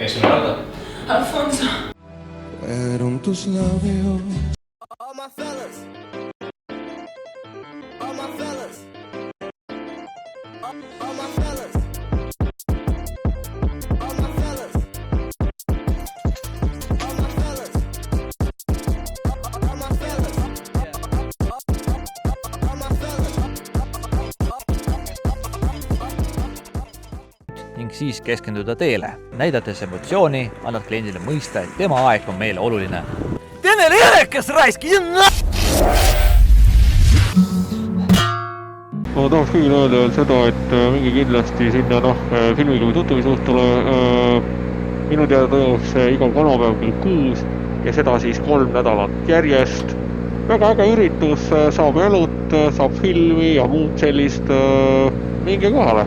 Kes sul öelda? Alfonso. Where don't tus labios? All my fellas. All my fellas. All my fellas. All my fellas. All my fellas. All my fellas. All my fellas. Ning siis keskenduda teele. Näidates emotsiooni, annad kliendile mõista, et tema aeg on meile oluline. Teine lehekas raisk! Ma tahaks kõigile öelda seda, et mingi kindlasti sinna filmiklubi tutvisuhtule minu teada toimub see igal kolmapäev kell 6 ja seda siis 3 nädalat järjest. Väga äge üritus, saab elut, saab filmi ja muud sellist. Minge kohale!